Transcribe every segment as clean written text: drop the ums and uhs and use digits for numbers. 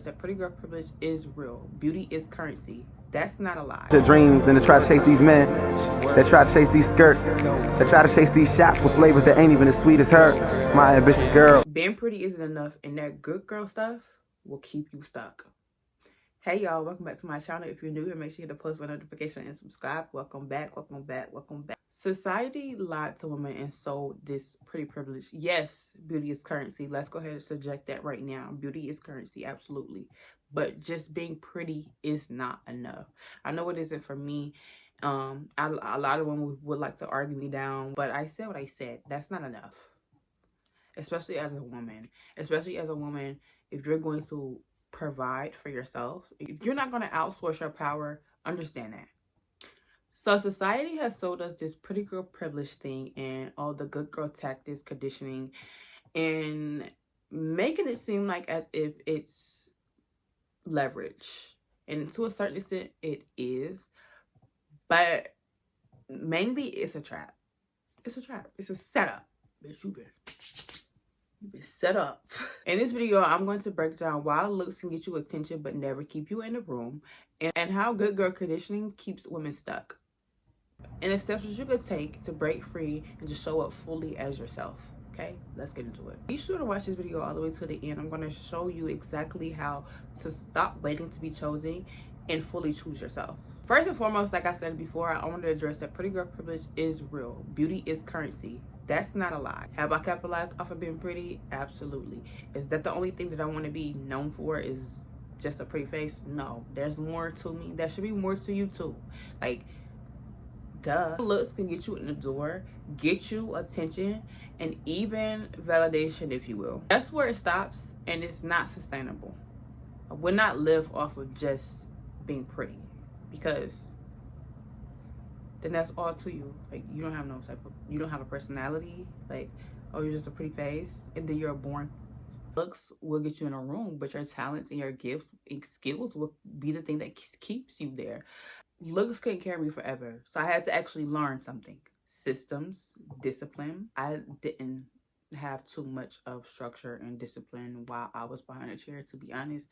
That pretty girl privilege is real. Beauty is currency. That's not a lie. The dreams and to try to chase these men, that try to chase these skirts, that try to chase these shots with flavors that ain't even as sweet as her. My ambitious girl. Being pretty isn't enough, and that good girl stuff will keep you stuck. Hey y'all, welcome back to my channel. If you're new here, make sure you hit the post button notification and subscribe. Welcome back, welcome back, welcome back. Society lied to women and sold this pretty privilege. Yes, beauty is currency. Let's go ahead and subject that right now. Beauty is currency, absolutely. But just being pretty is not enough. I know it isn't for me. A lot of women would like to argue me down, but I said what I said. That's not enough. Especially as a woman. Especially as a woman, if you're going to provide for yourself, if you're not going to outsource your power, understand that. So society has sold us this pretty girl privilege thing and all the good girl tactics, conditioning, and making it seem like as if it's leverage. And to a certain extent, it is. But mainly, it's a trap. It's a trap. It's a setup. Bitch, you've been set up. In this video, I'm going to break down why looks can get you attention but never keep you in the room, and how good girl conditioning keeps women stuck, and the steps that you could take to break free and just show up fully as yourself. Okay, let's get into it. Be sure to watch this video all the way to the end. I'm going to show you exactly how to stop waiting to be chosen and fully choose yourself. First and foremost, like I said before, I want to address that pretty girl privilege is real. Beauty is currency. That's not a lie. Have I capitalized off of being pretty? Absolutely. Is that the only thing that I want to be known for, is just a pretty face? No, there's more to me. There should be more to you too. Like, duh. Looks can get you in the door, get you attention, and even validation, if you will. That's where it stops, and it's not sustainable. I would not live off of just being pretty, because then that's all to you. Like, you don't have no type of, you don't have a personality. Like, oh, you're just a pretty face, and then you're born. Looks will get you in a room, but your talents and your gifts and skills will be the thing that keeps you there. Looks couldn't carry me forever, so I had to actually learn something. Systems, discipline. I didn't have too much of structure and discipline while I was behind a chair, to be honest.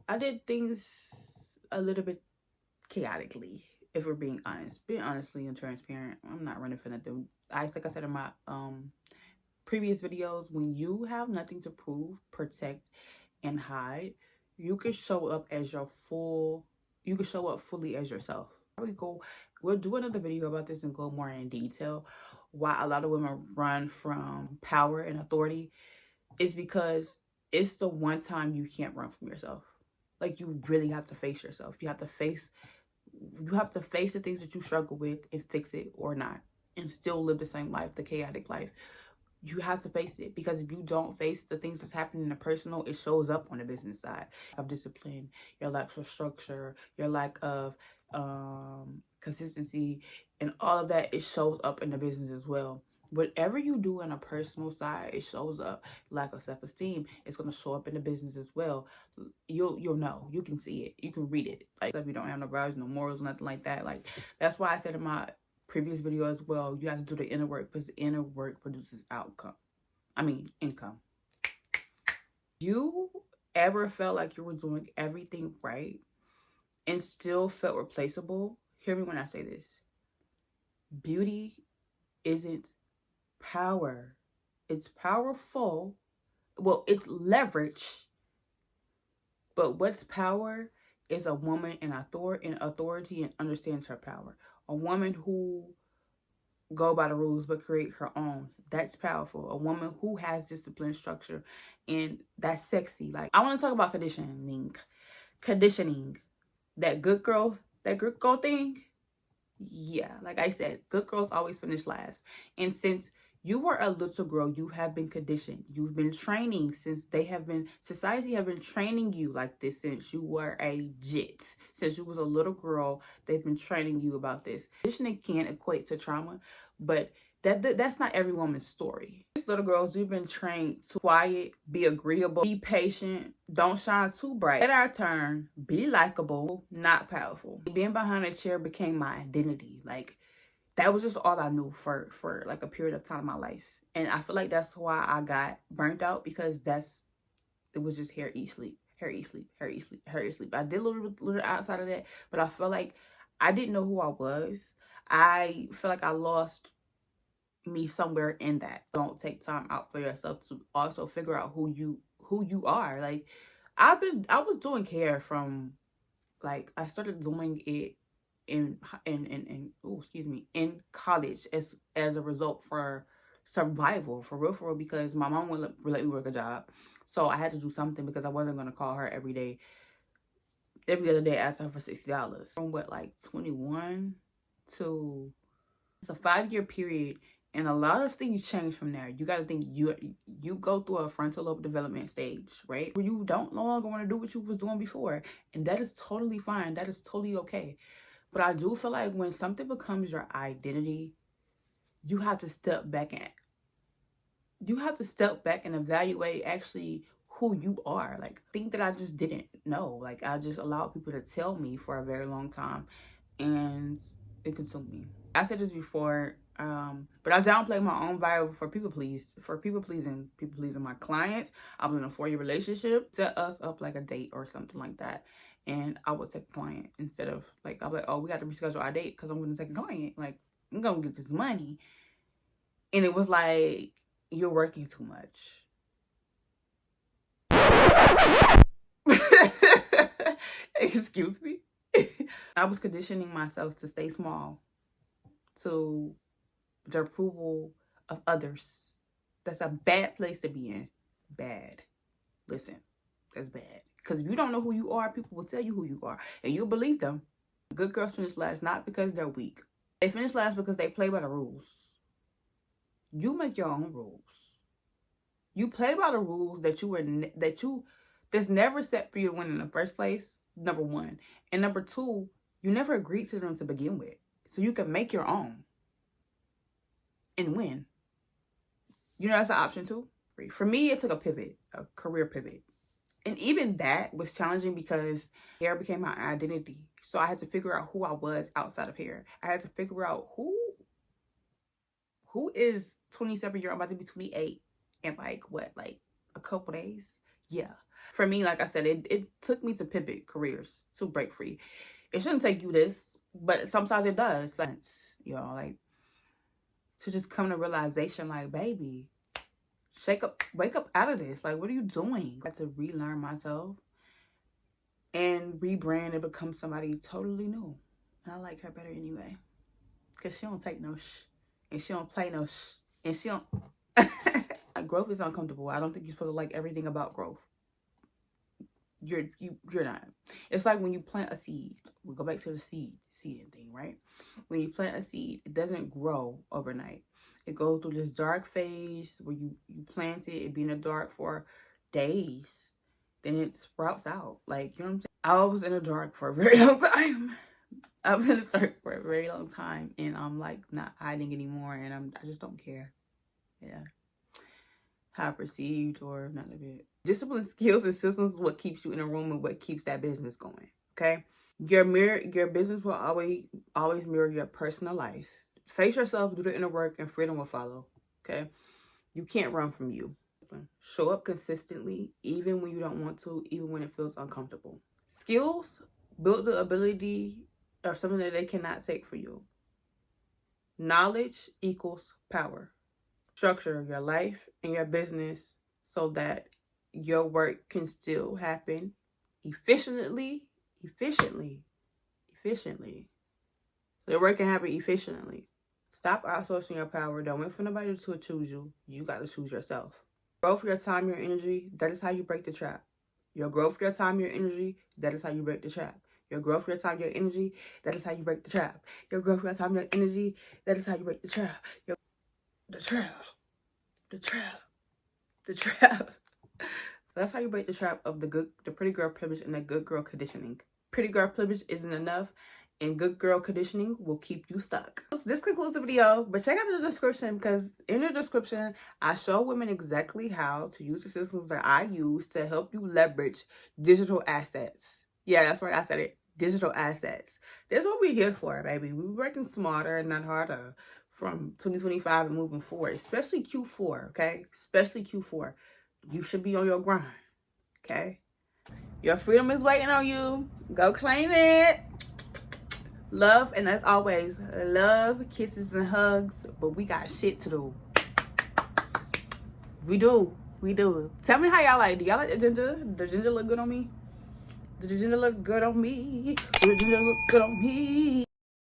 I did things a little bit chaotically, if we're being honest. Being honestly and transparent, I'm not running for nothing. Like I said in my previous videos, when you have nothing to prove, protect, and hide, you can show up as your you can show up fully as yourself. We'll do another video about this and go more in detail. Why a lot of women run from power and authority is because it's the one time you can't run from yourself. Like, you really have to face yourself. You have to face the things that you struggle with and fix it or not, and still live the same life, the chaotic life. You have to face it, because if you don't face the things that's happening in the personal, it shows up on the business side of discipline, your lack of structure, your lack of consistency, and all of that. It shows up in the business as well. Whatever you do on a personal side, it shows up. Lack of self-esteem, it's going to show up in the business as well. You'll know. You can see it. You can read it. Like, if you don't have no values, no morals, nothing like that. Like, that's why I said in my previous video as well, you have to do the inner work, because the inner work produces income. You ever felt like you were doing everything right and still felt replaceable? Hear me when I say this. Beauty isn't power. It's powerful. Well, it's leverage. But what's power is a woman in authority and understands her power. A woman who go by the rules but create her own. That's powerful. A woman who has discipline, structure, and that's sexy. Like, I want to talk about conditioning. That good girl thing. Yeah, like I said, good girls always finish last. And since you were a little girl, you have been conditioned. You've been training society have been training you like this since you were a jit. Since you was a little girl, they've been training you about this. Conditioning can equate to trauma, but that's not every woman's story. These little girls, we've been trained to quiet, be agreeable, be patient, don't shine too bright. At our turn, be likable, not powerful. Being behind a chair became my identity. Like, that was just all I knew for like a period of time in my life. And I feel like that's why I got burnt out, because it was just hair, eat, sleep. I did a little outside of that, but I felt like I didn't know who I was. I feel like I lost me somewhere in that. Don't take time out for yourself to also figure out who you are. Like I was doing hair from, like, I started doing it in in college as a result for survival, for real, because my mom wouldn't let me work a job. So I had to do something because I wasn't going to call her every other day, asking her for $60. From what, like 21 to, it's a 5-year period, and a lot of things change from there. You got to think, you go through a frontal lobe development stage, right? Where you don't no longer want to do what you was doing before, and that is totally fine. That is totally okay. But I do feel like when something becomes your identity, you have to step back and evaluate actually who you are. Like, think that I just didn't know. Like, I just allowed people to tell me for a very long time, and it consumed me. I said this before, but I downplay my own value for people pleasing my clients. I was in a 4-year relationship, set us up like a date or something like that, and I would take a client instead of, like, I'm like, oh, we got to reschedule our date because I'm going to take a client. Like, I'm going to get this money, and it was like, you're working too much. Excuse me. I was conditioning myself to stay small, to the approval of others. That's a bad place to be in. Bad. Listen, that's bad. Because if you don't know who you are, people will tell you who you are, and you'll believe them. Good girls finish last not because they're weak. They finish last because they play by the rules. You make your own rules. You play by the rules that's never set for you to win in the first place, number one. And number two, you never agreed to them to begin with. So you can make your own and win. You know, that's an option too. For me, it took a career pivot. And even that was challenging because hair became my identity. So I had to figure out who I was outside of hair. I had to figure out who is 27-year-old, about to be 28 in like a couple days. Yeah. For me, like I said, it took me to pivot careers, to break free. It shouldn't take you this, but sometimes it does. Like, you know, like, to just come to realization, like, baby, wake up out of this. Like, what are you doing? I had to relearn myself and rebrand and become somebody totally new. And I like her better anyway, because she don't take no and she don't play no and she don't. Growth is uncomfortable. I don't think you're supposed to like everything about growth. You're not. It's like when you plant a seed. We go back to the seeding thing, right? When you plant a seed, it doesn't grow overnight. It goes through this dark phase where you plant it be in the dark for days. Then it sprouts out. Like, you know what I'm saying? I was in the dark for a very long time. And I'm like not hiding anymore, and I just don't care. Yeah. How perceived or none of it. Discipline, skills, and systems is what keeps you in a room and what keeps that business going. Okay? Your business will always mirror your personal life. Face yourself, do the inner work, and freedom will follow. Okay? You can't run from you. Show up consistently, even when you don't want to, even when it feels uncomfortable. Skills build the ability of something that they cannot take for you. Knowledge equals power. Structure your life and your business so that your work can still happen efficiently. So your work can happen efficiently. Stop outsourcing your power. Don't wait for nobody to choose you. You got to choose yourself. Grow for your time, your energy. That is how you break the trap. Your growth for your time, your energy. That is how you break the trap. Your growth for your time, your energy. That is how you break the trap. Your growth for your time, your energy. That is how you break the trap. The trap. That's how you break the trap of the pretty girl privilege and the good girl conditioning. Pretty girl privilege isn't enough, and good girl conditioning will keep you stuck. This concludes the video, but check out the description, because in the description, I show women exactly how to use the systems that I use to help you leverage digital assets. Yeah, that's right, I said it. Digital assets. That's what we're here for, baby. We're working smarter and not harder from 2025 and moving forward, especially Q4, okay? Especially Q4. You should be on your grind, okay? Your freedom is waiting on you. Go claim it. Love, and as always, love, kisses, and hugs. But we got shit to do. We do. Tell me how y'all like. Do y'all like the ginger? The ginger look good on me? Did the ginger look good on me? Did the ginger look good on me?